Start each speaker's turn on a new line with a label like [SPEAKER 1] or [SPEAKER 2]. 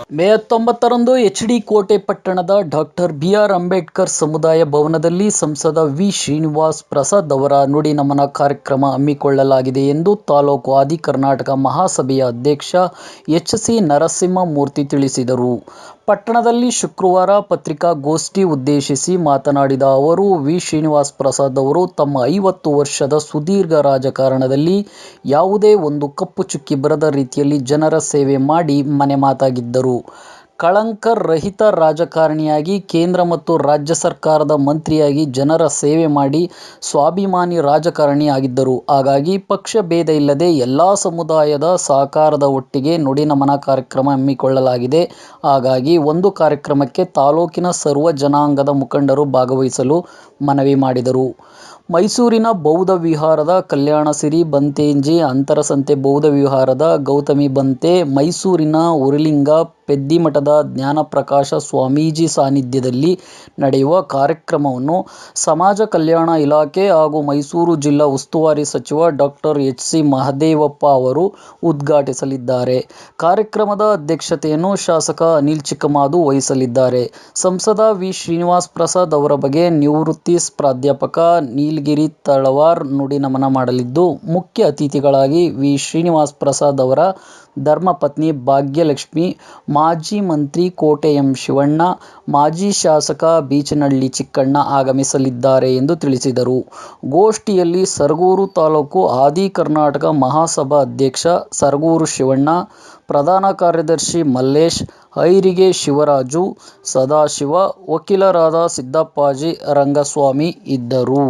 [SPEAKER 1] May 19ರಂದು H D. ಕೋಟೆ ಪಟ್ಟಣದ doctor B R. Ambedkar ಸಮುದಾಯ ಭವನದಲ್ಲಿ ಸಂಸದ ವಿ. ಶ್ರೀನಿವಾಸ್ ಪ್ರಸಾದ್ ಅವರ ನುಡಿ ನಮನ ಕಾರ್ಯಕ್ರಮ ಹಮ್ಮಿಕೊಳ್ಳಲಾಗಿದೆ ಎಂದು ತಾಲೂಕು ಆದಿಕರ್ನಾಟಕ ಮಹಾಸಭೆಯ ಅಧ್ಯಕ್ಷ ಎಚ್. ಸಿ. ನರಸಿಂಹಮೂರ್ತಿ ತಿಳಿಸಿದರು. ಪಟ್ಟಣದಲ್ಲಿ ಶುಕ್ರವಾರ ಪತ್ರಿಕಾಗೋಷ್ಠಿ ಉದ್ದೇಶಿಸಿ ಮಾತನಾಡಿದ ಅವರು, ವಿ. ಶ್ರೀನಿವಾಸ್ ಪ್ರಸಾದ್ ಅವರು ತಮ್ಮ 50 ವರ್ಷದ ಸುದೀರ್ಘ ರಾಜಕಾರಣದಲ್ಲಿ ಯಾವುದೇ ಒಂದು ಕಪ್ಪು ಚುಕ್ಕಿ ಬರದ ರೀತಿಯಲ್ಲಿ ಜನರ ಸೇವೆ ಮಾಡಿ ಮನೆಮಾತಾಗಿದ್ದರು. ಕಳಂಕ ರಹಿತ ರಾಜಕಾರಣಿಯಾಗಿ, ಕೇಂದ್ರ ಮತ್ತು ರಾಜ್ಯ ಸರ್ಕಾರದ ಮಂತ್ರಿಯಾಗಿ ಜನರ ಸೇವೆ ಮಾಡಿ ಸ್ವಾಭಿಮಾನಿ ರಾಜಕಾರಣಿ ಆಗಿದ್ದರು. ಹಾಗಾಗಿ ಪಕ್ಷ ಭೇದ ಇಲ್ಲದೆ ಎಲ್ಲಾ ಸಮುದಾಯದ ಸಹಕಾರದ ಒಟ್ಟಿಗೆ ನುಡಿ ನಮನ ಕಾರ್ಯಕ್ರಮ ಹಮ್ಮಿಕೊಳ್ಳಲಾಗಿದೆ. ಹಾಗಾಗಿ ಒಂದು ಕಾರ್ಯಕ್ರಮಕ್ಕೆ ತಾಲೂಕಿನ ಸರ್ವ ಜನಾಂಗದ ಮುಖಂಡರು ಭಾಗವಹಿಸಲು ಮನವಿ ಮಾಡಿದರು. ಮೈಸೂರಿನ ಬೌದ್ಧ ವಿಹಾರದ ಕಲ್ಯಾಣಸಿರಿ ಬಂತೇಜಿ, ಅಂತರಸಂತೆ ಬೌದ್ಧ ವಿಹಾರದ ಗೌತಮಿ ಬಂತೆ, ಮೈಸೂರಿನ ಉರುಲಿಂಗ ಪೆದ್ದಿಮಠದ ಜ್ಞಾನಪ್ರಕಾಶ ಸ್ವಾಮೀಜಿ ಸಾನ್ನಿಧ್ಯದಲ್ಲಿ ನಡೆಯುವ ಕಾರ್ಯಕ್ರಮವನ್ನು ಸಮಾಜ ಕಲ್ಯಾಣ ಇಲಾಖೆ ಹಾಗೂ ಮೈಸೂರು ಜಿಲ್ಲಾ ಉಸ್ತುವಾರಿ ಸಚಿವ ಡಾ. ಎಚ್. ಸಿ. ಮಹದೇವಪ್ಪ ಅವರು ಉದ್ಘಾಟಿಸಲಿದ್ದಾರೆ. ಕಾರ್ಯಕ್ರಮದ ಅಧ್ಯಕ್ಷತೆಯನ್ನು ಶಾಸಕ ಅನಿಲ್ ಚಿಕ್ಕಮಾದು ವಹಿಸಲಿದ್ದಾರೆ. ಸಂಸದ ವಿ. ಶ್ರೀನಿವಾಸ್ ಪ್ರಸಾದ್ ಅವರ ಬಗ್ಗೆ ನಿವೃತ್ತ ಪ್ರಾಧ್ಯಾಪಕ ನೀಲಗಿರಿ ತಳವಾರ್ ನುಡಿ ನಮನ ಮಾಡಲಿದ್ದು, ಮುಖ್ಯ ಅತಿಥಿಗಳಾಗಿ ವಿ. ಶ್ರೀನಿವಾಸ್ ಪ್ರಸಾದ್ ಅವರ ಧರ್ಮಪತ್ನಿ ಭಾಗ್ಯಲಕ್ಷ್ಮಿ, ಮಾಜಿ ಮಂತ್ರಿ ಕೋಟೆ ಎಂ. ಶಿವಣ್ಣ, ಮಾಜಿ ಶಾಸಕ ಬೀಚನಹಳ್ಳಿ ಚಿಕ್ಕಣ್ಣ ಆಗಮಿಸಲಿದ್ದಾರೆ ಎಂದು ತಿಳಿಸಿದರು. ಗೋಷ್ಠಿಯಲ್ಲಿ ಸರಗೂರು ತಾಲೂಕು ಆದಿಕರ್ನಾಟಕ ಮಹಾಸಭಾ ಅಧ್ಯಕ್ಷ ಸರಗೂರು ಶಿವಣ್ಣ, ಪ್ರಧಾನ ಕಾರ್ಯದರ್ಶಿ ಮಲ್ಲೇಶ್, ಐರಿಗೆ ಶಿವರಾಜು, ಸದಾಶಿವ, ವಕೀಲರಾದ ಸಿದ್ದಪ್ಪಾಜಿ, ರಂಗಸ್ವಾಮಿ ಇದ್ದರು.